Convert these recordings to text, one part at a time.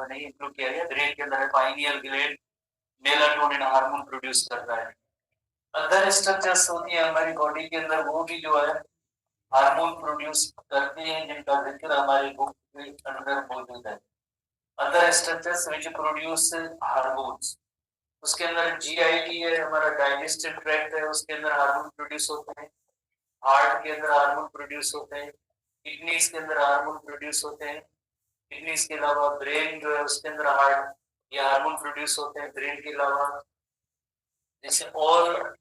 अंदर नहीं इंक्लूड किया गया। ब्रेन के अंदर pineal gland melatonin hormone produce करता है। अदर स्ट्रक्चर्स होती है हमारी बॉडी के अंदर, वो भी जो है हार्मोन प्रोड्यूस करते हैं, जिनका जिक्र हमारी बुक के अंदर मौजूद है। Other structures which produce hormones, उसके अंदर जीआईटी है, हमारा डाइजेस्टिव ट्रैक्ट है, उसके अंदर हार्मोन प्रोड्यूस होते हैं। हार्ट के अंदर हार्मोन प्रोड्यूस होते हैं। किडनीज के अंदर हार्मोन प्रोड्यूस होते हैं। किडनीज के अलावा ब्रेन जो है उसके अंदर हार्ट ये हार्मोन प्रोड्यूस होते हैं। ब्रेन के अलावा जैसे और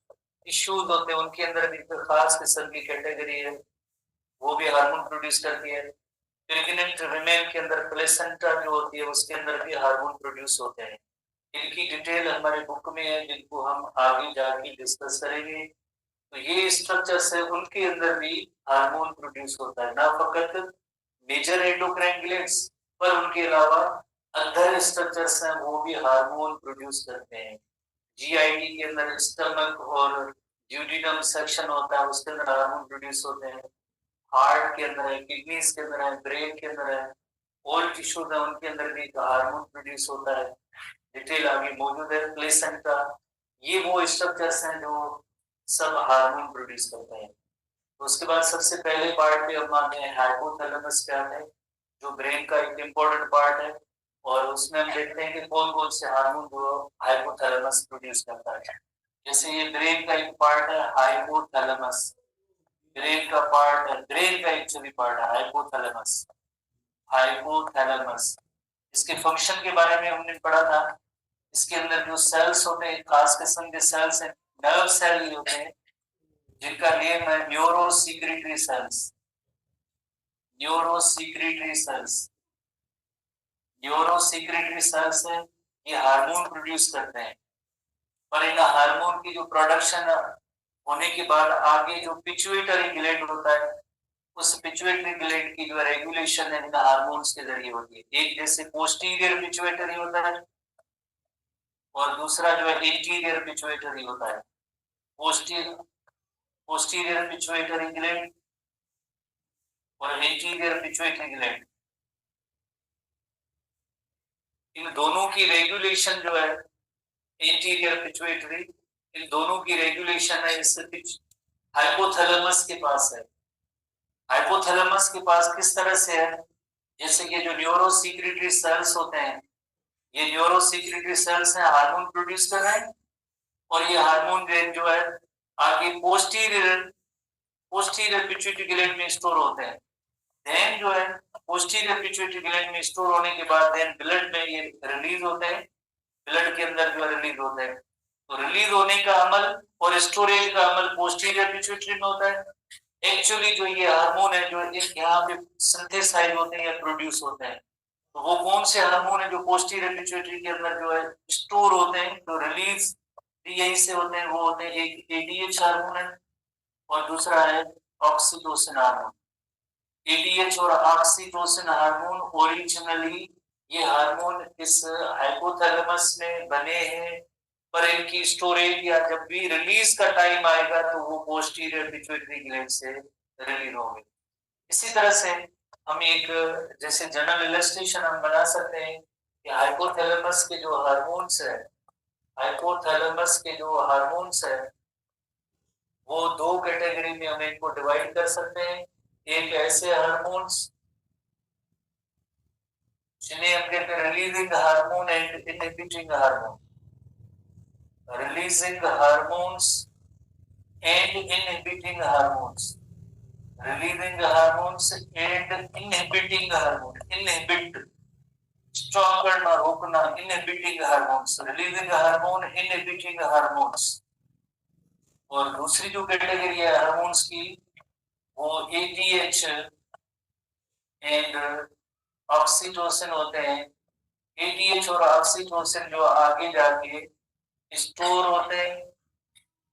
टिश्यूज होते हैं उनके अंदर भी खास किस्म की कैटेगरी है, वो भी हार्मोन प्रोड्यूस करती है। प्रेग्नेंट विमेन के अंदर प्लेसेंटा जो होती है उसके अंदर भी हार्मोन प्रोड्यूस होते हैं। इनकी डिटेल हमारे बुक में है, जिनको हम आगे जाके डिस्कस करेंगे। तो ये स्ट्रक्चर्स है, उनके अंदर भी हार्मोन प्रोड्यूस होता है, ना फकत मेजर एंडोक्राइन ग्लैंड्स पर उनके अलावा अदर स्ट्रक्चर्स हैं वो भी हार्मोन प्रोड्यूस करते हैं। जीआईटी के अंदर स्टमक और ड्यूडिनम सेक्शन होता है, उसके अंदर हार्मोन प्रोड्यूस होते हैं। हार्ट के अंदर है, किडनीज के अंदर है, ब्रेन के अंदर है, और टिश्यूज है उनके अंदर भी हार्मोन प्रोड्यूस होता है। डिटेल आगे मौजूद है। प्लेसेंटा, ये वो स्ट्रक्चर्स हैं जो सब हार्मोन प्रोड्यूस करते हैं। तो उसके बाद सबसे पहले पार्ट पे हम आते हैं हाइपोथैलेमस क्या है, जो ब्रेन का एक इम्पोर्टेंट पार्ट है, और उसमें हम देखते हैं कि कौन कौन से हार्मोन जो हाइपोथैलेमस प्रोड्यूस करता है। जैसे ये ब्रेन का एक पार्ट है हाइपोथैलेमस, ब्रेन का पार्ट है, ब्रेन का एक्चुअली पार्ट है हाइपोथैलेमस। हाइपोथैलेमस, इसके फंक्शन के बारे में हमने पढ़ा था। इसके अंदर जो सेल्स होते हैं, खास किस्म के सेल्स हैं, नर्व सेल ही होते हैं, जिनका नेम है न्यूरोसीक्रेटरी सेल्स। न्यूरोसीक्रेटरी सेल्स, न्यूरोसीक्रेटरी सेल्स है, ये हार्मोन प्रोड्यूस करते हैं। पर इन हार्मोन की जो प्रोडक्शन होने के बाद आगे जो पिट्यूटरी ग्लैंड होता है, उस पिट्यूटरी ग्लैंड की जो रेगुलेशन है इन हार्मोन्स के जरिए होती है। एक जैसे पोस्टीरियर पिट्यूटरी होता है और दूसरा जो है इंटीरियर पिट्यूटरी होता है। पोस्टीरियर पिट्यूटरी ग्लैंड और इंटीरियर पिट्यूटरी ग्लैंड, इन दोनों की रेगुलेशन जो है इंटीरियर पिट्यूटरी, इन दोनों की रेगुलेशन है इस हाइपोथैलेमस के पास है। हाइपोथैलेमस के पास किस तरह से है, जैसे ये जो न्यूरोसीक्रेटरी सेल्स होते हैं, ये न्यूरोसीक्रेटरी सेल्स हैं, हार्मोन प्रोड्यूस कर रहे हैं, और ये हार्मोन ग्लैंड जो है आगे पोस्टीरियर पिट्यूटरी ग्लैंड में स्टोर होते हैं। देन जो है पोस्टीरियर पिट्यूटरी ग्लैंड में स्टोर होने के बाद देन ब्लड में ये रिलीज होते हैं, ब्लड के अंदर जो रिलीज होते हैं। तो रिलीज होने का अमल और स्टोरेज का अमल पोस्टीरियर पिट्यूटरी में होता है। एक्चुअली जो ये हार्मोन है जो यहाँ पे सिंथेसाइज होते हैं या प्रोड्यूस होते हैं, तो वो कौन से हार्मोन है जो पोस्टीरियर पिट्यूटरी के अंदर जो है स्टोर होते हैं, जो रिलीज यहीं से होते हैं, वो होते हैं एक एडीएच हार्मोन है और दूसरा है ऑक्सीटोसिन हार्मोन। एडीएच और ऑक्सीटोसिन हार्मोन ओरिजिनली ये हार्मोन इस हाइपोथैलेमस में बने हैं, पर इनकी स्टोरेज या जब भी रिलीज का टाइम आएगा तो वो पोस्टीरियर पिट्यूटरी ग्लैंड से रिलीज होंगे। इसी तरह से हम एक जैसे जनरल इलस्ट्रेशन हम बना सकते हैं कि हाइपोथैलेमस के जो हार्मोन्स है, हाइपोथैलेमस के जो हार्मोन्स है वो दो कैटेगरी में हम इनको डिवाइड कर सकते हैं। एक ऐसे हार्मोन्स जिन्हें हम कहते हैं releasing hormone and inhibiting hormone, releasing hormones and inhibiting hormones, releasing hormones and inhibiting hormone, inhibit stop करना, रोकना, inhibiting hormones, releasing hormone, inhibiting hormones. और दूसरी जो कैटेगरी है हार्मोन्स की वो एटीएच एंड ऑक्सीटोसिन होते हैं। एटीएच और ऑक्सीटोसिन जो आगे जाके स्टोर होते हैं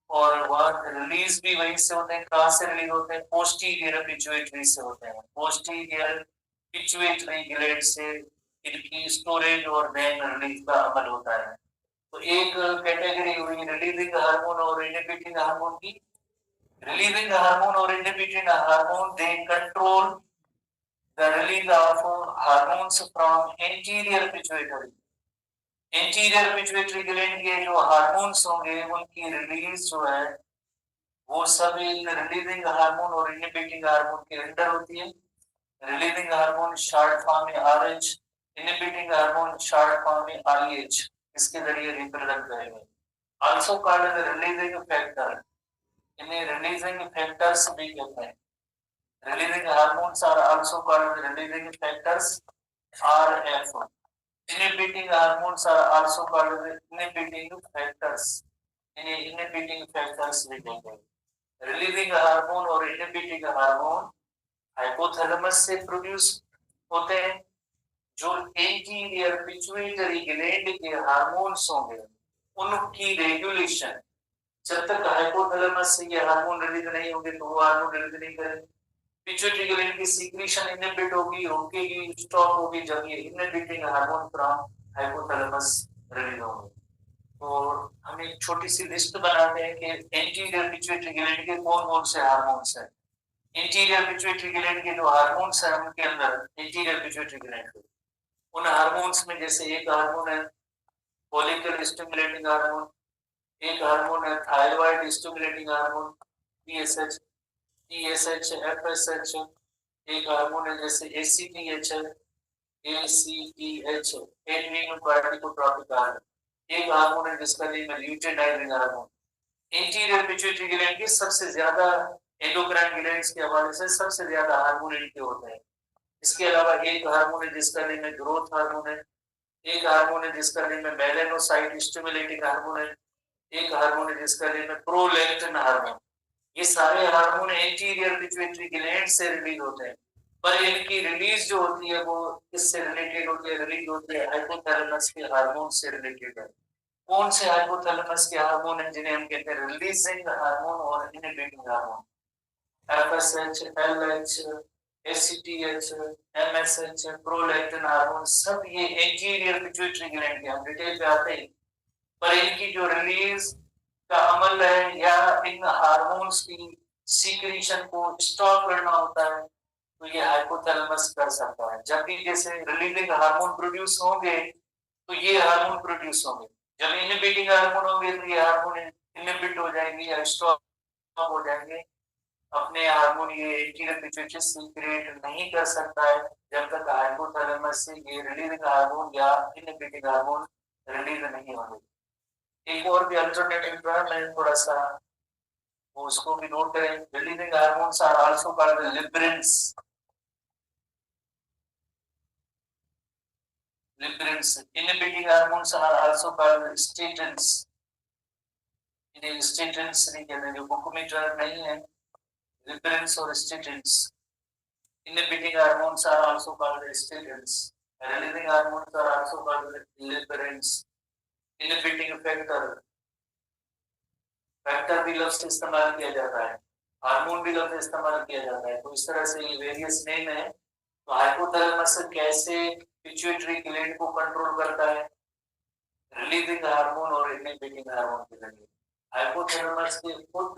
और वह रिलीज भी वहीं से होते हैं। कहाँ से रिलीज होते हैं? पोस्टीरियर पिट्यूटरी से होते हैं। पोस्टीरियर पिट्यूटरी ग्लैंड से इनकी स्टोरेज और देन रिलीज का अमल होता है। तो एक कैटेगरी हुई रिलीजिंग हार्मोन और इनहिबिटिंग हार्मोन की। रिलीजिंग हार्मोन और inhibiting hormone they control the release of hormones from anterior pituitary. Anterior pituitary gland के जो हार्मोन्स होंगे उनकी रिलीज जो है वो सब इन रिलीजिंग हार्मोन और इनहिबिटिंग हार्मोन के अंडर होती है। रिलीजिंग हार्मोन शॉर्ट फॉर्म में RH, inhibiting hormone short form में आईएच, इसके जरिए रिप्रेजेंट करेंगे। Also called as releasing factor, इन्हें रिलीजिंग फैक्टर्स भी कहते हैं। Releasing hormones are also called releasing factors RF. Inhibiting hormones are also called inhibiting factors. Inhibiting factors भी कहते हैं। Relieving हार्मोन और inhibiting हार्मोन हाइपोथैलेमस से प्रोड्यूस होते हैं। जो एंटीरियर पिट्यूटरी ग्लैंड के हार्मोन्स होंगे उनकी रेगुलेशन, जब तक हाइपोथैलेमस से ये हार्मोन रिलीज नहीं होंगे तो वो हार्मोन रिलीज नहीं करेंगे। पिट्यूटरी ग्लैंड की सीक्रेशन इनहिबिट होगी, रुकेगी, स्टॉप होगी जब ये inhibiting hormone from hypothalamus release होंगे। तो हम एक छोटी सी लिस्ट बनाते हैं कि एंटीरियर पिट्यूटरी ग्लैंड के कौन-कौन से हार्मोन्स हैं। एंटीरियर पिट्यूटरी ग्लैंड के जो हार्मोन्स हैं उनके अंदर एंटीरियर पिट्यूटरी ग्लैंड के उन हार्मोन्स में जैसे एक हार्मोन है फॉलिकल स्टिमुलेटिंग हार्मोन, एक हार्मोन है thyroid stimulating hormone TSH, TSH, FSH, एक हार्मोन है जैसे एसीटीएच है, एसीटीएच, एड्रीनल कार्टिकोट्रोपिक हार्मोन, एक हार्मोन है जिसका नेम है luteinising hormone. Interior pituitary gland के सबसे ज्यादा एंडोक्राइन ग्लैंड्स के हवाले से सबसे ज्यादा हार्मोन इनके होते हैं। इसके अलावा एक हार्मोन है जिसका नेम है ग्रोथ हार्मोन है, एक हार्मोन है जिसका नेम है मेलानोसाइट स्टिमुलेटिंग हार्मोन है, एक हार्मोन है जिसका नेम है प्रोलैक्टिन हार्मोन। ये सारे हार्मोन एंटीरियर पिट्यूटरी ग्लैंड से रिलीज होते हैं, पर इनकी रिलीज जो होती है वो किससे रिलेटेड होती है? रिलीज होती है हाइपोथैलेमस के हार्मोन से रिलेटेड है। कौन से हाइपोथैलेमस के हार्मोन हैं जिन्हें हम कहते हैं रिलीजिंग हार्मोन और inhibiting hormone? FSH, LH, ACTH, MSH, prolactin hormone, सब ये एंटीरियर पिट्यूटरी ग्लैंड के, हम डिटेल पे आते हैं, पर इनकी जो रिलीज का अमल है या इन हार्मोन्स की सीक्रेशन को स्टॉप करना होता है तो ये हाइपोथैलेमस कर सकता है। जब भी जैसे रिलीजिंग हार्मोन प्रोड्यूस होंगे तो ये हार्मोन प्रोड्यूस होंगे, जब इनहिबिटिंग हार्मोन होंगे तो ये हार्मोन इनहिबिट हो जाएंगे या स्टॉप हो जाएंगे। अपने हार्मोन ये एंटीरियर पिट्यूटरी सीक्रेट नहीं कर सकता है जब तक हाइपोथैलेमस से ये रिलीजिंग हार्मोन या इनहिबिटिंग हार्मोन रिलीज नहीं होंगे। एक और भी अल्टरनेटिव टर्म है, थोड़ा सा वो उसको भी नोट करें। Releasing hormones are also called liberins. Liberins. Inhibiting hormones are also called statins. इन्हें स्टेटेंस नहीं कहते, जो बुक में टर्म नहीं है, लिबरेंस और statins. Inhibiting hormones are also called statins. Releasing hormones are also called liberins. Inhibiting factor भी लफ्ज इस्तेमाल किया जाता है, हार्मोन भी लफ्ज इस्तेमाल किया जाता है, तो इस तरह से ये वेरियस नेम है। तो हाइपोथैलेमस कैसे पिट्यूटरी ग्लैंड को कंट्रोल करता है? रिलीजिंग हार्मोन और इनहिबिटिंग हार्मोन के जरिए। हाइपोथैलेमस के खुद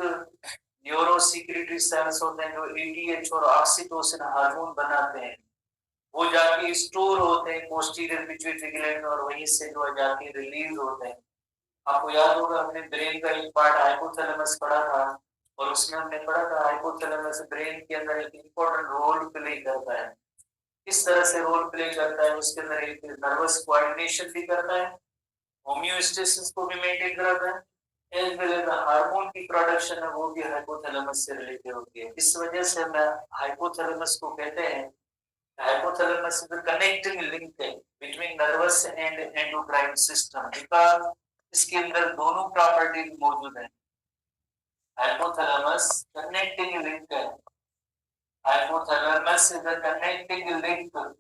न्यूरोसेक्रेटरी सेल्स होते हैं जो एडीएच और ऑक्सीटोसिन हार्मोन बनाते हैं, वो जाके स्टोर होते हैं पोस्टीरियर पिट्यूटरी ग्लैंड और वहीं से जो जाके रिलीज होते हैं। आपको याद होगा हमने ब्रेन का एक पार्ट हाइपोथैलेमस पढ़ा था और उसमें हमने पढ़ा था हाइपोथैलेमस ब्रेन के अंदर एक इंपॉर्टेंट रोल प्ले करता है। किस तरह से रोल प्ले करता है? उसके अंदर एक नर्वस कोऑर्डिनेशन भी करता है, होमियोस्टेसिस को भी मेंटेन करता है, एज वेल एज हार्मोन की प्रोडक्शन है वो भी हाइपोथैलेमस से रिलेटेड होती है। इस वजह से हम हाइपोथैलेमस को कहते हैं, hypothalamus is the connecting link है between nervous and endocrine system, because इसके अंदर दोनों प्रॉपर्टी मौजूद है। हाइपोथैलेमस कनेक्टिंग लिंक है, hypothalamus is the connecting link,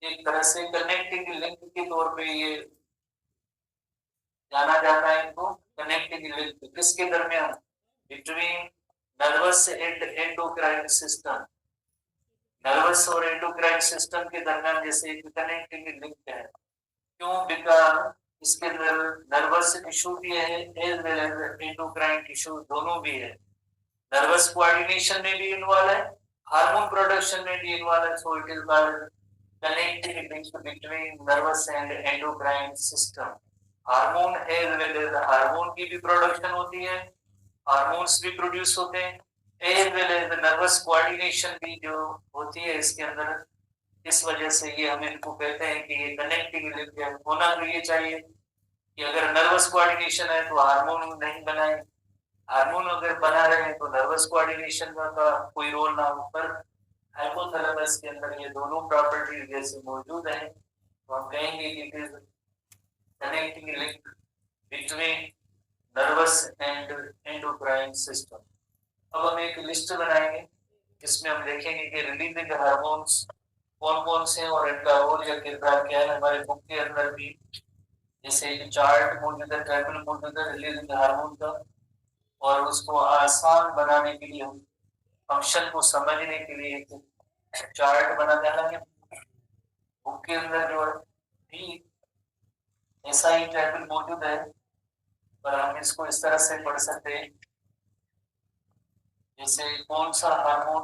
एक तरह से कनेक्टिंग लिंक के तौर पे ये जाना जाता है इनको। कनेक्टिंग लिंक किसके दरमियान? Between nervous and endocrine system, nervous और एंडोक्राइन सिस्टम के दरमियान जैसे एक कनेक्टिंग लिंक है। क्यों? बिकॉज़ इसके अंदर नर्वस टिश्यू भी है as well as endocrine tissue दोनों भी है। नर्वस कोऑर्डिनेशन में भी इन्वॉल्व है, हार्मोन प्रोडक्शन में भी इन्वॉल्व है, so it is called connecting link between nervous and endocrine system. Hormone as well as hormone की भी प्रोडक्शन होती है, हार्मोन्स भी प्रोड्यूस होते हैं, as well as nervous coordination भी जो होती है इसके अंदर। इस वजह से ये हम इनको कहते हैं कि ये कनेक्टिंग लिंक है। होना तो ये चाहिए कि अगर नर्वस कोऑर्डिनेशन है तो हार्मोन नहीं बनाए, हार्मोन अगर बना रहे तो नर्वस कोऑर्डिनेशन का कोई रोल ना हो। पर हाइपोथैलेमस के अंदर ये दोनों प्रॉपर्टीज जैसे मौजूद हैं, तो हम कहेंगे कि it is connecting link between nervous and endocrine system. अब हम एक लिस्ट बनाएंगे जिसमें हम देखेंगे कि रिलीजिंग हार्मोन्स कौन कौन से हैं और इनका रोल या किरदार क्या है। हमारे बुक के अंदर भी जैसे एक चार्ट मौजूद है, टेबल मौजूद है रिलीजिंग हार्मोन का, और उसको आसान बनाने के लिए हम फंक्शन को समझने के लिए एक चार्ट बना देंगे। बुक के अंदर जो है भी ऐसा ही टेबल मौजूद है, पर हम इसको इस तरह से पढ़ सकते हैं जैसे कौन सा हार्मोन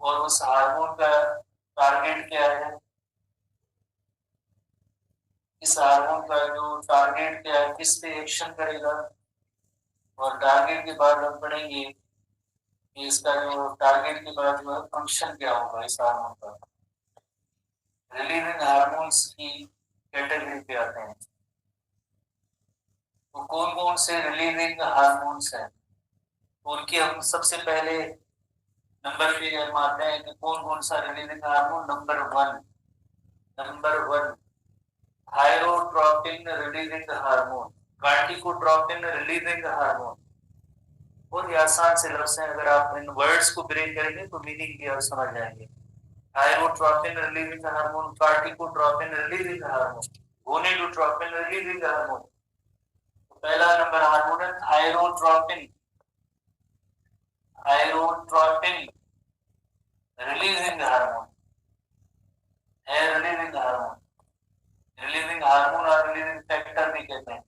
और उस हार्मोन का टारगेट क्या है, इस हार्मोन का जो टारगेट क्या है, किस पे एक्शन करेगा, और टारगेट के बाद हम पढ़ेंगे कि इसका जो टारगेट के बाद जो है फंक्शन क्या होगा इस हार्मोन का। रिलीजिंग हार्मोन्स की कैटेगरी पे आते हैं, तो कौन कौन से रिलीजिंग हार्मोन्स हैं उनकी हम सबसे पहले नंबर पे हम आते हैं कि कौन कौन सा releasing hormone. Number one thyrotropin releasing hormone, कार्टिकोट्रोपिन releasing hormone. बहुत ही आसान से लफ्ज है, अगर आप इन वर्ड्स को ब्रेक करेंगे तो मीनिंग भी आप समझ जाएंगे। Thyrotropin releasing hormone, कार्टिकोट्रोपिन releasing hormone, gonadotropin releasing hormone. पहला नंबर हार्मोन है थायरोट्रोपिन, थायरोट्रोपिन रिलीजिंग हार्मोन है, रिलीजिंग हार्मोन, रिलीजिंग हार्मोन और रिलीजिंग फैक्टर भी कहते हैं।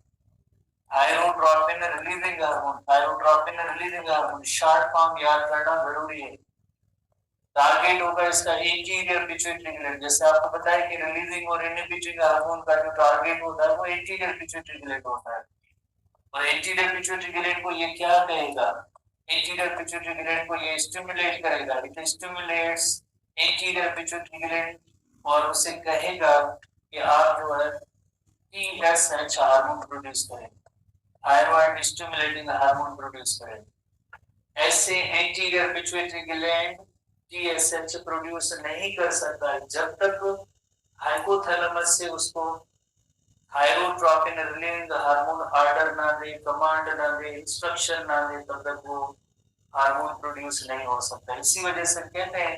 Thyrotropin releasing hormone, thyrotropin releasing hormone short form याद करना जरूरी है। टारगेट होगा इसका एंटीरियर पिट्यूटरी ग्लैंड, जैसे आपको पता है कि रिलीजिंग और इनहिबिटिंग हार्मोन का जो टारगेट होता है वो एंटीरियर पिट्यूटरी ग्लैंड होता है। और एंटीरियर पिट्यूटरी ग्लैंड को ये क्या कहेगा, एंटीरियर पिट्यूटरी ग्लैंड को ये स्टिमुलेट करेगा, it stimulates anterior pituitary gland, और उसे कहेगा कि आप जो है टीएसएच हार्मोन प्रोड्यूस करें, थायराइड स्टिमुलेटिंग हार्मोन प्रोड्यूस करें। ऐसे anterior pituitary gland TSH produce नहीं कर सकता है जब तक हाइपोथैलेमस से उसको थायरोट्रोपिन रिलीजिंग हार्मोन ऑर्डर ना दे, कमांड ना दे, इंस्ट्रक्शन ना दे, तब तक वो हार्मोन प्रोड्यूस नहीं हो सकता। इसी वजह से कहते हैं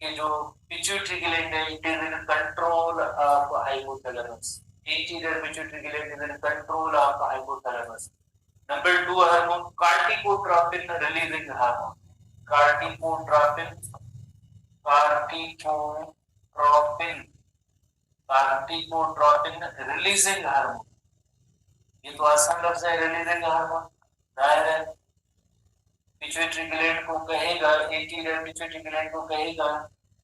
कि जो पिट्यूटरी ग्लैंड है it is in control of hypothalamus, anterior pituitary gland is in control of hypothalamus. Number 2 hormone कार्टिकोट्रोपिन releasing hormone, कार्टिकोट्रोपिन, कार्टिकोट्रोपिन, कार्टिकोट्रोपिन releasing hormone. ये तो आसान लफ्ज है, रिलीजिंग हार्मोन। जाहिर है पिट्यूटरी ग्लैंड को कहेगा, एंटीरियर पिट्यूटरी ग्लैंड को कहेगा,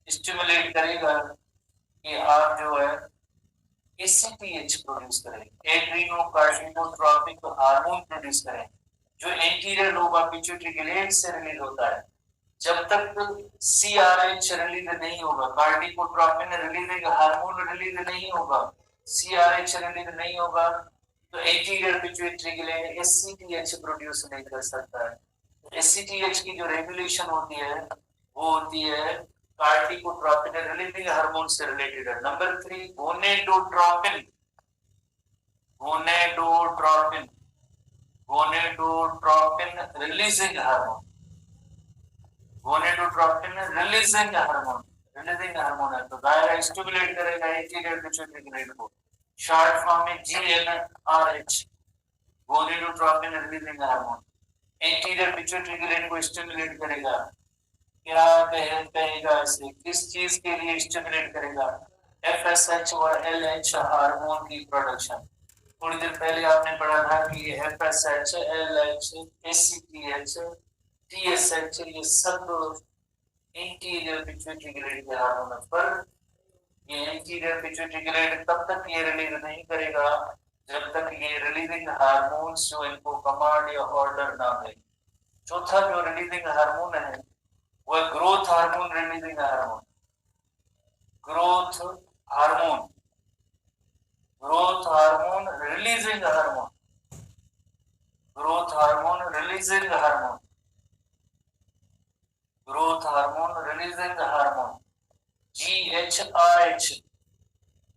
स्टिमुलेट करेगा कि आप जो है एसीटीएच प्रोड्यूस करें, एड्रीनोकार्टिकोट्रोपिक हार्मोन प्रोड्यूस करें, जो anterior lobe of pituitary gland से रिलीज होता है। जब तक सीआरएच रिलीज नहीं होगा, कार्टिकोट्रोपिन रिलीजिंग हार्मोन रिलीज नहीं होगा, सीआरएच रिलीज नहीं होगा, तो anterior pituitary gland ACTH produce नहीं कर सकता है। एसीटीएच की जो रेगुलेशन होती है वो होती है कार्टिकोट्रोपिन रिलीजिंग हार्मोन से रिलेटेड है। Number 3 gonadotropin, gonadotropin, gonadotropin releasing hormone, gonadotropin releasing hormone, releasing hormone है तो दायरा स्टिमुलेट करेगा एंटीरियर पिट्यूटरी ग्लैंड को, शॉर्ट फॉर्म में GnRH, gonadotropin releasing hormone anterior pituitary gland को स्टिमुलेट करेगा। क्या कहेगा इसे, किस चीज के लिए स्टिमुलेट करेगा, एफएसएच और एलएच हार्मोन की प्रोडक्शन। थोड़ी देर पहले आपने पढ़ा था कि एफएसएच, एलएच, एसीटीएच, TSH, ये सब इंटीरियर पिट्यूटरी ग्लैंड के हार्मोन है। पर ये इंटीरियर पिट्यूटरी ग्लैंड तब तक ये रिलीज नहीं करेगा जब तक ये रिलीजिंग हार्मोन्स जो इनको कमांड या ऑर्डर ना दे। चौथा जो रिलीजिंग हार्मोन है वह growth hormone releasing hormone, growth hormone, growth hormone releasing hormone, growth hormone releasing hormone, growth hormone releasing hormone, GHRH,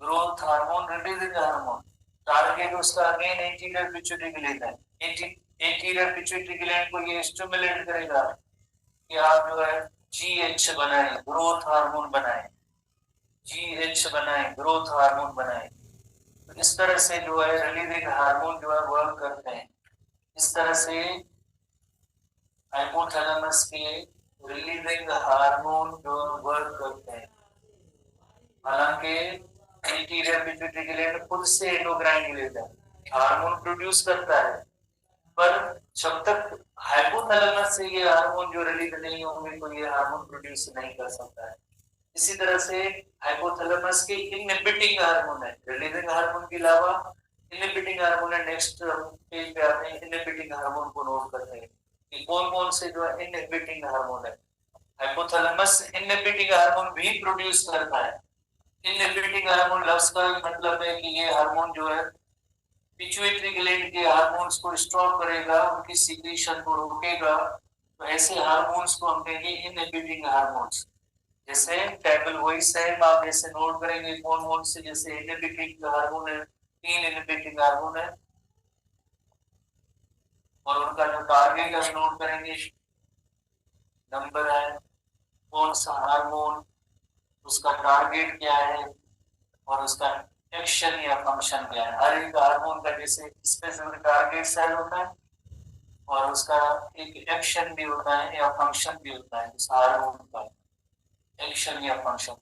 growth hormone releasing hormone. Target उसका अगेन एंटीरियर पिट्यूटरी ग्लैंड है। Anterior pituitary gland को ये stimulate करेगा कि आप जो है GH बनाए, ग्रोथ हार्मोन बनाए, GH बनाए, ग्रोथ हार्मोन बनाए। तो इस तरह से जो है रिलीजिंग हार्मोन जो है वर्क करते हैं। इस तरह से हाइपोथैलेमस के रिलीजिंग हार्मोन जो वर्क करते हैं। हालांकि एंटीरियर पिट्यूटरी ग्लैंड खुद से एंडोक्राइन ग्लैंड है, हार्मोन प्रोड्यूस करता है, पर जब तक हाइपोथैलेमस से ये हार्मोन जो रिलीज नहीं होंगे तो ये हार्मोन प्रोड्यूस नहीं कर सकता है। इसी तरह से हाइपोथैलेमस के इनहिबिटिंग हार्मोन है, रिलीजिंग हार्मोन के अलावा इनहिबिटिंग हार्मोन है। नेक्स्ट पेज पे आते हैं, इनहिबिटिंग हार्मोन को नोट करते हैं कि कौन कौन से जो है इनहिबिटिंग हार्मोन है। हाइपोथैलेमस इनहिबिटिंग हार्मोन भी प्रोड्यूस करता है। इनहिबिटिंग हार्मोन लफ्ज का मतलब है कि ये हार्मोन जो है पिट्यूटरी ग्लैंड के हार्मोन्स को स्टॉप करेगा, उनकी सीक्रेशन को रोकेगा। तो ऐसे हार्मोन्स को हम कहेंगे इनहिबिटिंग हार्मोन्स। जैसे टेबल वही सेम आप जैसे नोट करेंगे कौन कौन से, जैसे इनहिबिटिंग हार्मोन है, 3 इनहिबिटिंग हार्मोन है और उनका जो टारगेट है नोट करेंगे, नंबर है, कौन सा हार्मोन, उसका टारगेट क्या है और उसका एक्शन या फंक्शन क्या है। हर एक हार्मोन का जैसे स्पेसिफिक टारगेट सेल होता है और उसका एक एक्शन भी होता है या फंक्शन भी होता है उस हार्मोन का, एक्शन या फंक्शन।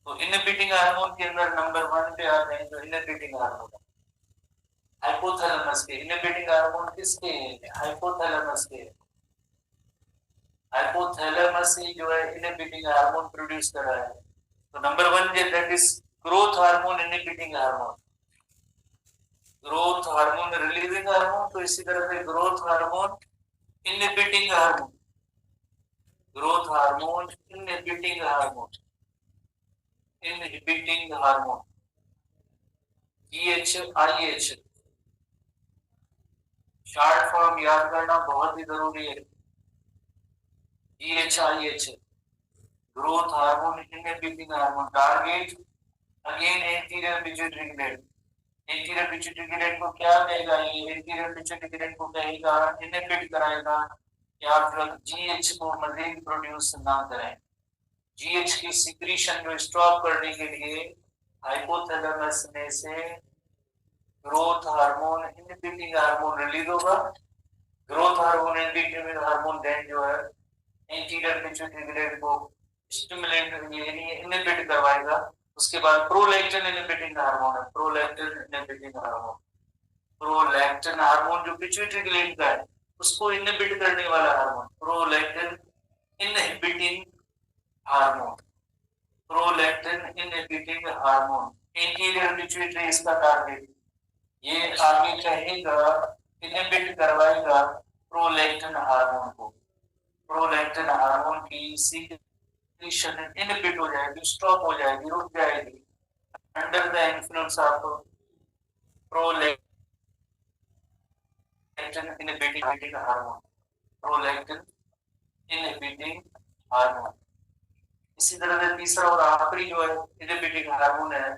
तो इनहिबिटिंग हार्मोन के अंदर नंबर 1 पे आते हैं जो इनहिबिटिंग हार्मोन है हाइपोथैलेमस के। इनहिबिटिंग हार्मोन किसके हैं? हाइपोथैलेमस के। हाइपोथैलेमस ही जो है इनहिबिटिंग हार्मोन प्रोड्यूस कर रहा है। तो number 1 that is growth hormone inhibiting hormone, growth hormone releasing hormone. तो इसी तरह से growth hormone inhibiting hormone, growth hormone inhibiting hormone, inhibiting hormone, GHIH। Short form याद करना बहुत ही जरूरी है। GHIH, growth hormone inhibiting hormone. Target again anterior pituitary gland. Anterior pituitary gland को क्या कहेगा? ये एंटीरियर पिट्यूटरी ग्लैंड को कहेगा, इनहिबिट कराएगा कि आप ड्रग GH को मजीद प्रोड्यूस ना करें। GH की सिक्रीशन को स्टॉप करने के लिए हाइपोथैलेमस में से growth hormone inhibiting hormone release होगा। Growth hormone inhibiting hormone then जो है एंटीरियर पिट्यूटरी ग्लैंड को स्टिमुलेट यानी इनहिबिट करवाएगा। उसके बाद प्रोलैक्टिन इनहिबिटिंग हार्मोन है, prolactin inhibiting hormone. Prolactin hormone जो पिट्यूटरी ग्लैंड का है उसको इनहिबिट करने वाला hormone, prolactin inhibiting hormone, prolactin inhibiting hormone. Anterior pituitary इसका टारगेट। ये आगे कहेगा इनहिबिट करवाएगा प्रोलैक्टिन हार्मोन को। प्रोलैक्टिन हार्मोन की सीक्रेशन इनहिबिट हो जाएगी, स्टॉप हो जाएगी, रुक जाएगी under the influence of prolactin inhibiting hormone, prolactin inhibiting hormone. इसी तरह से तीसरा और आखिरी जो है इनहिबिटिंग हार्मोन है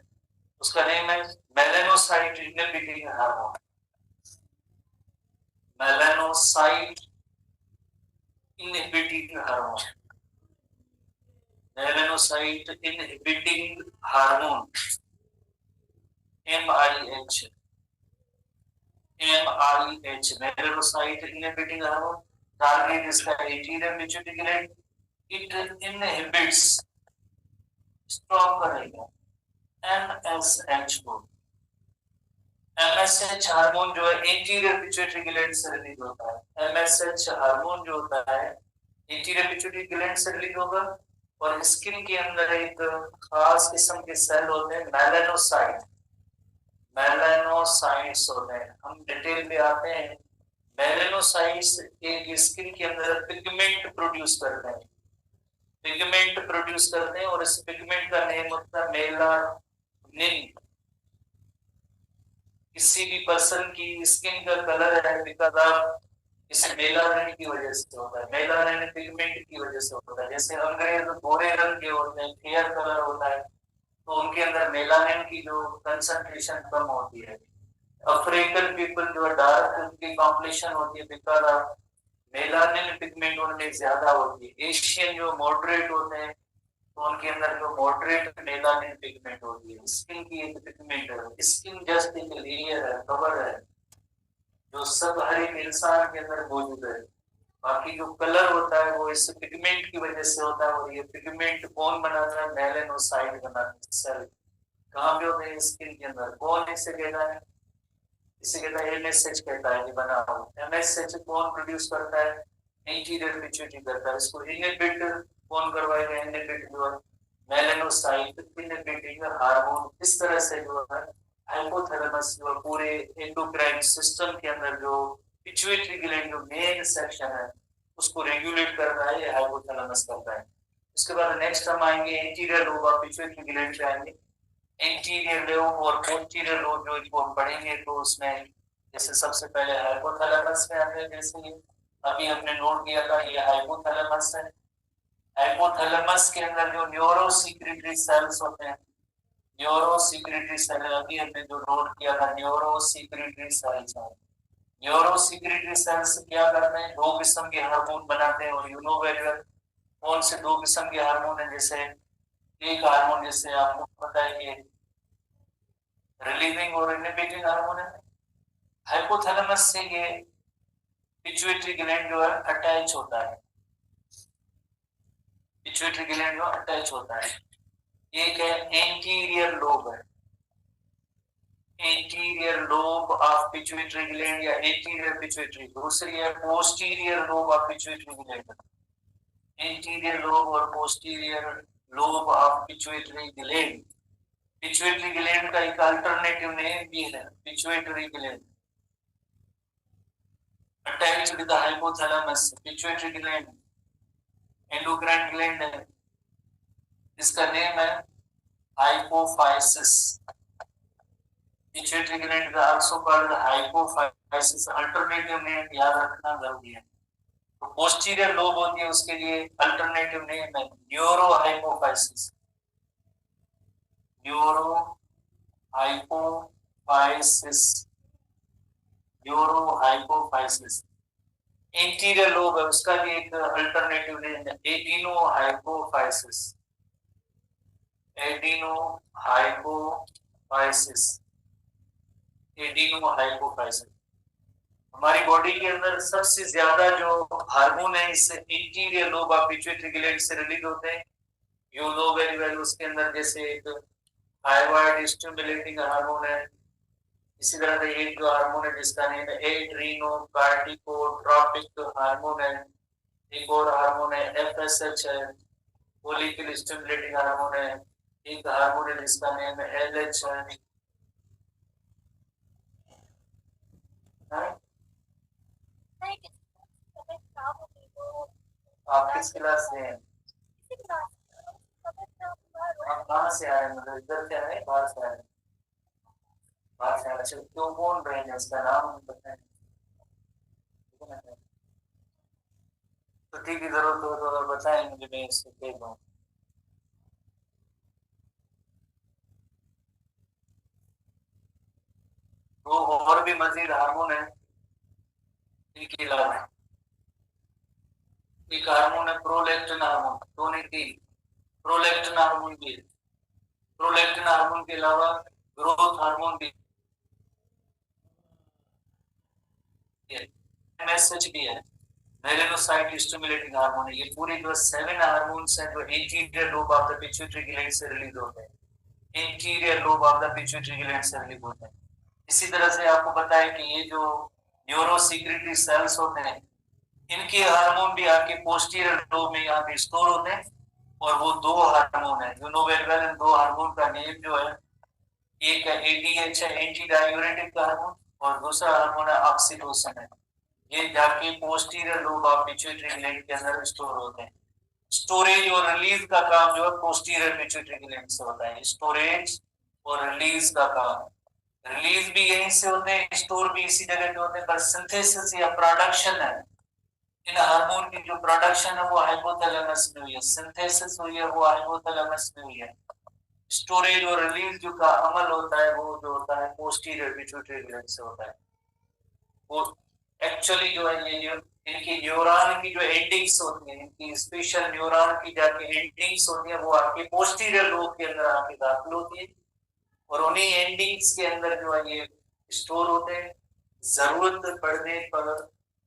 उसका नेम है melanocyte inhibiting hormone, melanocyte inhibiting hormone, melanocyte inhibiting hormone, MIH, MIH, melanocyte inhibiting hormone. Target इसका anterior pituitary gland, it inhibits, stop करेगा MSH को। MSH हार्मोन जो है एंटीरियर पिट्यूटरी ग्लैंड से रिलीज होता है। MSH हार्मोन जो होता है इंटीरियर पिट्यूटरी ग्लैंड से रिलीज होगा। और स्किन के अंदर एक खास किस्म के सेल होते हैं मेलानोसाइट, मेलानोसाइट्स होते हैं। हम डिटेल पे आते हैं। मेलानोसाइट्स एक स्किन के अंदर पिगमेंट प्रोड्यूस करते हैं, पिगमेंट प्रोड्यूस करते हैं और इस पिगमेंट का नेम होता है मेलानिन। किसी भी पर्सन की स्किन का कलर है बिकॉज ऑफ इस मेलानिन की वजह से होता है, मेलानिन पिगमेंट की वजह से होता है। जैसे अंग्रेज गोरे रंग के होते हैं, फेयर कलर होता है, तो उनके अंदर मेलानिन की जो कंसंट्रेशन कम होती है। अफ्रीकन पीपल जो डार्क उनकी कॉम्प्लेक्शन होती है बिकॉज ऑफ मेलानिन पिगमेंट उनमें ज्यादा होती है। एशियन जो मॉडरेट होते हैं तो उनके अंदर जो मॉडरेट मेलानिन पिगमेंट होती है। स्किन की एक पिगमेंट है, स्किन जस्ट एक लेयर है, कवर है, जो सब हर एक इंसान के अंदर मौजूद है। बाकी जो कलर होता है वो इस पिगमेंट की वजह से होता है। और ये पिगमेंट कौन बनाता है? मेलानोसाइट बनाता है सेल। कहाँ पे होते हैं? स्किन के अंदर। कौन इसे कहता है? इसे कहता है एमएसएच कहता है, ये बना हुआ। एमएसएच कौन प्रोड्यूस करता है? इंटीरियर पिट्यूटरी करता है। इसको इनहिबिट कौन करवाएगा? इनहिबिट जो है मेलानोसाइट इनहिबिटिंग हार्मोन। इस तरह से जो है हाइपोथैलेमस जो पूरे एंडोक्राइन सिस्टम के अंदर जो पिट्यूटरी ग्लैंड जो मेन सेक्शन है उसको रेगुलेट कर रहा है, ये हाइपोथैलेमस करता है। उसके बाद नेक्स्ट हम आएंगे interior lobe of pituitary gland पे आएंगे। इंटीरियर लोब और पोस्टीरियर लोब जो इनको हम पढ़ेंगे तो उसमें जैसे सबसे पहले हाइपोथैलेमस में आते हैं। जैसे अभी हमने नोट किया था ये हाइपोथैलेमस है। हाइपोथैलेमस के अंदर जो न्यूरो सीक्रेटरी सेल्स होते हैं, न्यूरो सीक्रेटरी सेल, अभी हमने जो नोट किया था न्यूरो सीक्रेटरी सेल्स है। न्यूरो सीक्रेटरी सेल्स क्या करते हैं? दो किस्म के हार्मोन बनाते हैं। और यू नो वेरी वेल कौन से दो किस्म के हार्मोन है। जैसे एक हार्मोन जैसे आपको पता है कि रिलीविंग और इनहिबिटिंग हार्मोन है। हाइपोथैलेमस से ये पिट्यूटरी ग्लैंड जो है अटैच होता है, पिट्यूटरी ग्लैंड जो अटैच होता है। एक है एंटीरियर लोब है, anterior lobe of pituitary gland या एंटीरियर पिट्यूटरी। दूसरी है posterior lobe of pituitary gland. Anterior lobe और posterior lobe of pituitary gland. Pituitary gland का एक अल्टरनेटिव नेम भी है pituitary gland attached with the hypothalamus। Pituitary gland endocrine gland है, इसका नेम है हाइपोफाइसिस। पिट्यूटरी ग्लैंड का also called hypophysis. Alternative name याद रखना जरूरी है। तो पोस्टीरियर लोब होती है उसके लिए अल्टरनेटिव नेम है neuro hypophysis, neuro hypophysis, neuro hypophysis. Interior lobe है उसका भी एक अल्टरनेटिव नेम है adeno hypophysis, adeno hypophysis, adeno hypophysis. हमारी बॉडी के अंदर सबसे ज्यादा जो हार्मोन है इस interior lobe of pituitary gland से रिलीज होते हैं। यू नो वेरी वेल उसके अंदर जैसे एक थायराइड स्टिमुलेटिंग हार्मोन है, इसी तरह से एक जो हार्मोन है जिसका नेम है एड्रीनोकार्टिकोट्रोपिक हार्मोन है। एक और हार्मोन है एफएसएच है, फॉलिकल स्टिमुलेटिंग हार्मोन है। एक हार्मोन है जिसका नेम है एलएच है। आप किस क्लास से हैं? आप कहाँ से आए? मतलब इधर से आए बाहर से आए? बाहर से आए। अच्छा क्यों बोल रहे हैं? इसका नाम बताएं। छुट्टी की जरूरत हो तो अगर बताएं मुझे, मैं इसको दे दूँ। तो और भी मजीद हार्मोन है इनके अलावा। एक हार्मोन है प्रोलैक्टिन हार्मोन, दो नहीं तीन। प्रोलैक्टिन हार्मोन भी है। प्रोलैक्टिन हार्मोन के अलावा ग्रोथ हार्मोन भी है, एमएसएच भी है, मेलानोसाइट स्टिमुलेटिंग हार्मोन है। ये पूरे जो 7 हार्मोन्स हैं जो interior lobe of the pituitary gland से रिलीज होते हैं, interior lobe of the pituitary gland से रिलीज होते हैं। इसी तरह से आपको पता है कि ये जो न्यूरो सीक्रेटरी सेल्स होते हैं इनके हार्मोन भी आपके पोस्टीरियर लोब में यहाँ पे स्टोर होते हैं, और वो दो हार्मोन है, यू नो वेरी वेल, इन दो हार्मोन का नेम जो है, एक है एडीएच है, एंटी डाययूरेटिक हार्मोन, और दूसरा हार्मोन है ऑक्सीटोसिन है। ये जाके posterior lobe of pituitary gland के अंदर स्टोर होते हैं। स्टोरेज और रिलीज का काम जो है पोस्टीरियर पिट्यूटरी ग्लैंड से होता है, स्टोरेज और रिलीज का काम। रिलीज भी यहीं से होते हैं, स्टोर भी इसी जगह पे होते हैं, पर सिंथेसिस या प्रोडक्शन है इन हार्मोन की, जो प्रोडक्शन है वो हाइपोथैलेमस में हुई है, सिंथेसिस हुई है वो हाइपोथैलेमस में हुई है। स्टोरेज और रिलीज जो का अमल होता है वो जो होता है पोस्टीरियर पिट्यूटरी ग्लैंड से होता है। वो एक्चुअली जो है ये जो इनकी न्यूरॉन की जो एंडिंग्स होती हैं, इनकी स्पेशल न्यूरॉन की जाके एंडिंग्स होती है, वो आपके पोस्टीरियर लोब के अंदर आके दाखिल होती है, और उन्हीं एंडिंग्स के अंदर जो है ये स्टोर होते हैं। जरूरत पड़ने पर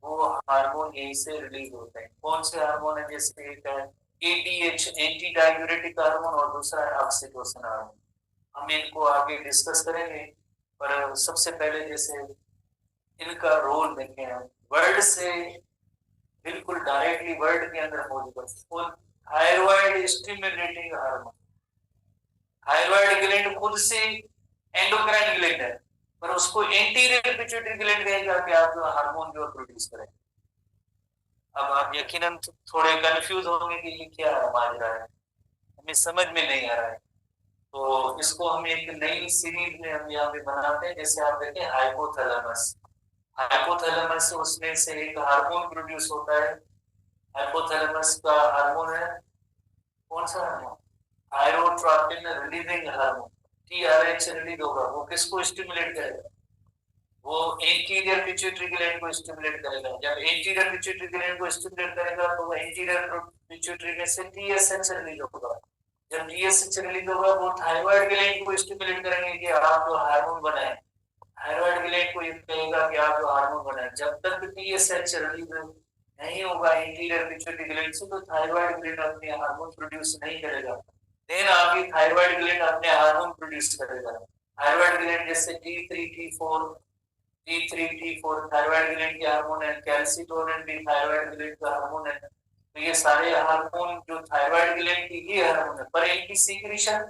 वो हार्मोन यहीं से रिलीज होते हैं। कौन से हार्मोन है? जैसे एक है एटीएच, एंटी डाययूरेटिक हार्मोन, और दूसरा है ऑक्सीटोसिन हार्मोन। हम इनको आगे डिस्कस करेंगे, पर सबसे पहले जैसे इनका रोल देखें हम, वर्ड से बिल्कुल डायरेक्टली वर्ड के अंदर मौजूद है thyroid stimulating hormone. Thyroid gland खुद से एंडोक्राइन ग्लैंड है, पर उसको एंटीरियर पिट्यूटरी ग्लैंड कहेगा कि आप जो हार्मोन जो प्रोड्यूस करें। अब आप यकीनन थोड़े कंफ्यूज होंगे कि ये क्या माजरा है, हमें समझ में नहीं आ रहा है। तो इसको हम एक नई सीरीज में हम यहाँ पे बनाते हैं। जैसे आप देखें हाइपोथैलेमस, हाइपोथैलेमस उसमें से एक हार्मोन प्रोड्यूस होता है। हाइपोथैलेमस का हार्मोन है कौन सा hormone? Thyrotropin relieving hormone, TRH release होगा। वो किसको स्टिमुलेट करेगा? वो एंटीरियर पिट्यूटरी ग्लैंड को स्टिमुलेट करेगा। जब एंटीरियर पिट्यूटरी ग्लैंड को स्टिमुलेट करेगा तो वो एंटीरियर पिट्यूटरी में से टीएसएच रिलीज होगा। जब टीएसएच रिलीज होगा वो थायराइड ग्लैंड को स्टिमुलेट करेंगे कि आप जो हार्मोन बनाएं। थायराइड ग्लैंड को ये कहेगा कि आप जो हार्मोन बनाएं। जब तक टीएसएच रिलीज नहीं होगा एंटीरियर पिट्यूटरी ग्लैंड से, तो थायराइड ग्लैंड अपने हार्मोन प्रोड्यूस नहीं करेगा। देन आपकी थायराइड ग्लैंड अपने हार्मोन प्रोड्यूस करेगा। थायराइड ग्लैंड जैसे T3 T4, T3 T4 thyroid gland के हार्मोन है, कैल्सिटोनिन भी थायराइड ग्लैंड का हार्मोन है। तो ये सारे हार्मोन जो थायराइड ग्लैंड की ही हार्मोन है, पर इनकी सीक्रेशन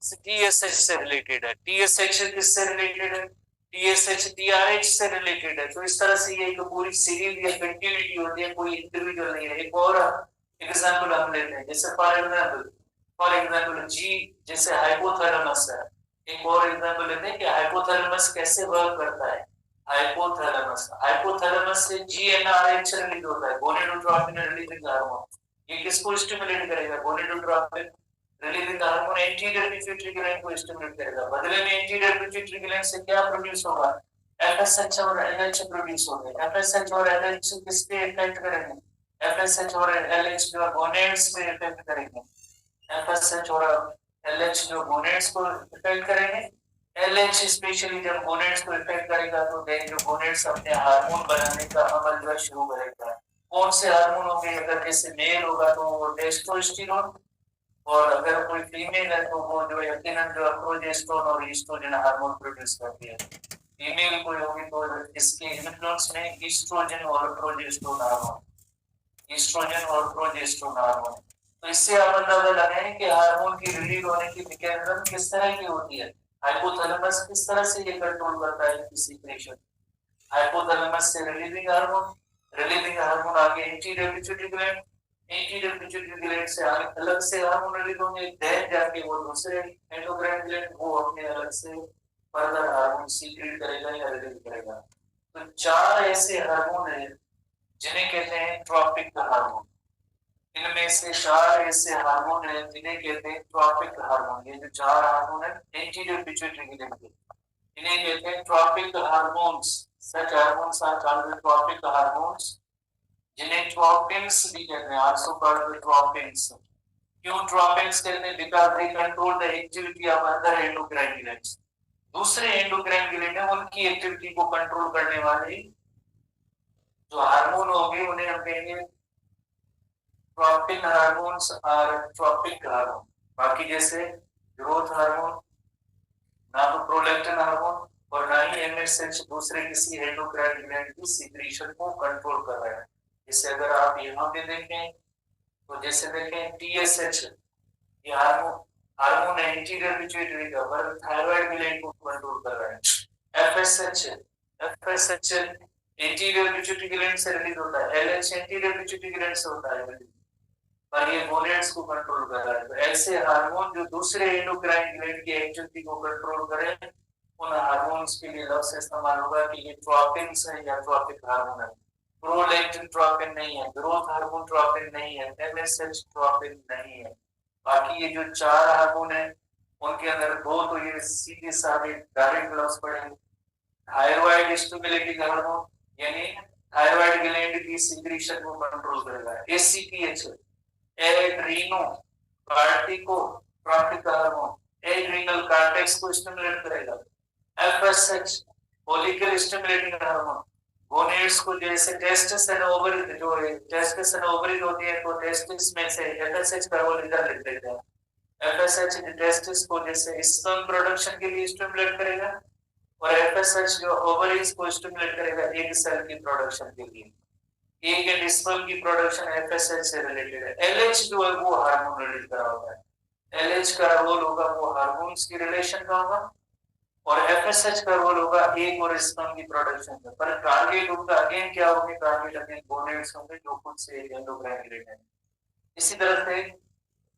टीएसएच से रिलेटेड है। टीएसएच किससे रिलेटेड है? टीएसएच टीआरएच से रिलेटेड है। तो इस तरह से ये एक पूरी सीरीज या कंटिन्यूटी होती है, कोई इंडिविजुअल नहीं है। एक और एग्जांपल हम लेते हैं, जैसे फॉर एग्जांपल जी, जैसे हाइपोथैलेमस है। एक और एग्जांपल लेते हैं कि हाइपोथैलेमस कैसे वर्क करता है। हाइपोथैलेमस, हाइपोथैलेमस से जीएनआरएच रिलीज होता है, गोनेडोट्रोपिन रिलीजिंग हार्मोन। ये किसको स्टिमुलेट करेगा? Gonadotropin releasing hormone anterior pituitary gland को स्टिमुलेट करेगा। बदले में एंटीरियर पिट्यूटरी ग्लैंड से क्या प्रोड्यूस होगा? एफएसएच और एलएच प्रोड्यूस होंगे। एफएसएच और एलएच किस पे इफेक्ट करेंगे? एफएसएच और एलएच जो गोनेड्स पे इफेक्ट करेंगे। एफएसएच और एलएच जो गोनेड्स को इफेक्ट करेंगे। एलएच स्पेशली जब गोनेड्स को इफेक्ट करेगा तो देन जो गोनेड्स अपने हार्मोन बनाने का अमल जो शुरू करेगा। कौन से हार्मोन होंगे? अगर जैसे मेल होगा तो वो टेस्टोस्टेरोन, और अगर कोई फीमेल है तो वो जो यकीनन जो प्रोजेस्टेरोन और ईस्ट्रोजन हार्मोन प्रोड्यूस करती है। फीमेल कोई होगी तो इसके इन्फ्लुएंस में ईस्ट्रोजन और प्रोजेस्टेरोन हार्मोन, ईस्ट्रोजन और प्रोजेस्टेरोन हार्मोन। तो इससे आप अंदाजा लगाएं कि हार्मोन की रिलीज होने की मैकेनिज्म किस तरह की होती है। हाइपोथैलेमस किस तरह से ये कंट्रोल करता है इनकी सीक्रेशन। हाइपोथैलेमस से रिलीविंग हार्मोन आगे anterior pituitary gland, anterior pituitary gland से आगे अलग से हार्मोन रिलीज होंगे। देन जाके वो दूसरे एंडोक्राइन ग्लैंड वो अपने अलग से फर्दर हार्मोन सीक्रेट करेगा या रिलीज करेगा। तो चार ऐसे हार्मोन हैं जिन्हें कहते हैं ट्रॉपिक हार्मोन। इनमें से चार ऐसे हार्मोन हैं जिन्हें कहते हैं ट्रॉपिक हार्मोन। ये जो चार हार्मोन है एंटीरियर पिट्यूटरी ग्लैंड के, इन्हें कहते हैं tropic hormones. Such hormones are called tropic hormones, जिन्हें ट्रॉपिन्स भी कहते हैं, आल्सो कॉल्ड ट्रॉपिन्स। क्यों ट्रॉपिन्स कहते हैं? Because they control the activity of other endocrine glands. दूसरे एंडोक्राइन ग्लैंड है उनकी एक्टिविटी को कंट्रोल करने वाले जो हार्मोन होंगे उन्हें हम कहेंगे ट्रॉपिन हार्मोन्स और ट्रॉपिक हार्मोन। बाकी जैसे ग्रोथ हार्मोन, ना तो प्रोलैक्टिन हार्मोन और ना ही एमएसएच दूसरे किसी एंडोक्राइन ग्लैंड की सीक्रेशन को कंट्रोल कर रहा है। जैसे अगर आप यहाँ पे देखें तो जैसे देखें TSH, ये हार्मोन हार्मोन है इंटीरियर पिट्यूटरी का, पर थायराइड ग्लैंड को कंट्रोल कर रहा है। एफएसएच इंटीरियर पिट्यूटरी ग्लैंड से रिलीज होता है, एलएच इंटीरियर पिट्यूटरी ग्लैंड से होता है, पर ये गोनेड्स को कंट्रोल कर रहा है। तो ऐसे हार्मोन जो दूसरे एंडोक्राइन ग्लैंड की एक्टिविटी को कंट्रोल करें, उन हार्मोन्स के लिए लफ्ज इस्तेमाल होगा कि ये ट्रोपिन्स है या ट्रोपिक हार्मोन है। प्रोलैक्टिन ट्रोपिन नहीं है, ग्रोथ हार्मोन ट्रोपिन नहीं है, एमएसएच ट्रोपिन नहीं है। बाकी ये जो चार हार्मोन है उनके अंदर दो तो ये सीधे साधे डायरेक्ट लफ्ज पड़ेंगे। थायराइड स्टिमुलेटिंग हार्मोन यानी थायराइड ग्लैंड की सिक्रीशन को कंट्रोल करेगा। ACTH adrenocorticotropic hormone adrenal cortex को स्टिमुलेट करेगा। FSH follicle stimulating hormone gonads को, जैसे टेस्टिस एंड ओवरी, जो टेस्टिस एंड ओवरी होती है तो टेस्टिस में से एफएसएच का रोल इधर लिख देते हैं। एफएसएच टेस्टिस को जैसे स्पर्म प्रोडक्शन के लिए स्टिमुलेट करेगा और एफएसएच जो ओवरीज को स्टिमुलेट करेगा एग सेल की प्रोडक्शन के लिए। एग एंड स्पर्म की प्रोडक्शन एफएसएच से रिलेटेड है। एलएच जो है वो हार्मोन रिलीज कर रहा होता है। एलएच का रोल होगा वो हार्मोन्स की रिलेशन का होगा और एफएसएच का रोल होगा एग और स्पर्म की प्रोडक्शन में। पर टारगेट उनका अगेन क्या होंगे? टारगेट अगेन गोनेड्स होंगे जो खुद से एंडोक्राइन ग्लैंड है। इसी तरह से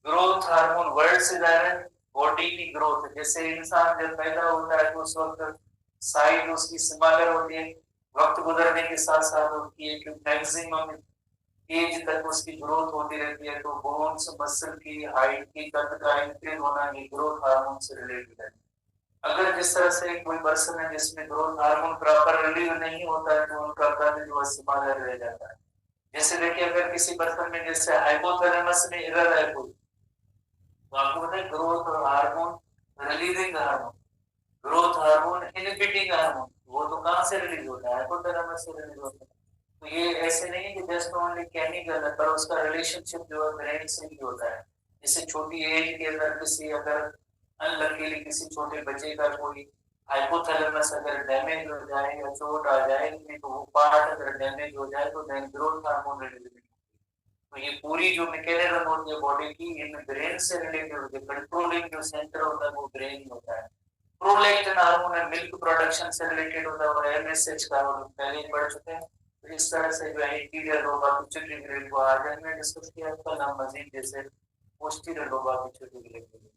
ग्रोथ हार्मोन वर्ड से जाए बॉडी की ग्रोथ, जैसे इंसान जब पैदा होता है तो उस वक्त साइज उसकी स्मॉलर होती है, वक्त गुजरने के साथ साथ उसकी एक मैक्सिमम एज तक उसकी ग्रोथ होती रहती है। तो बोन्स मसल की हाइट की कद का इंक्रीज होना ये ग्रोथ हार्मोन से रिलेटेड है। अगर जिस तरह से कोई पर्सन है जिसमें ग्रोथ हार्मोन प्रॉपर रिलीज नहीं होता है तो उनका कद जो स्मॉलर रह जाता है। जैसे देखिए अगर किसी पर्सन में जैसे हाइपोथैलेमस में एरर है कोई, तो आपको पता है growth hormone releasing hormone, growth hormone inhibiting hormone, वो तो कहां से रिलीज होता है? हाइपोथैलेमस से रिलीज होता है। तो ये ऐसे नहीं है कि जस्ट ओनली केमिकल है, पर उसका रिलेशनशिप जो है ब्रेन से भी होता है। जैसे छोटी एज के अंदर किसी अगर अनलकीली किसी छोटे बच्चे का कोई हाइपोथैलेमस अगर डैमेज हो जाए या चोट आ जाए तो वो पार्ट अगर डैमेज हो जाए तो देन ग्रोथ हार्मोन रिलीज। तो ये पूरी जो मैकेनिज्म होती है बॉडी की इन ब्रेन से रिलेटेड होती है। कंट्रोलिंग जो सेंटर होता है वो ब्रेन होता है। प्रोलैक्टिन हार्मोन है मिल्क प्रोडक्शन से रिलेटेड होता है और एमएसएच का हम पहले ही पढ़ चुके हैं। तो इस तरह से जो है इंटीरियर लोबा पिट्यूटरी ग्लैंड को आज हमने डिस्कस किया। कल हम मजीद जैसे पोस्टीरियर लोबा पिट्यूटरी ग्लैंड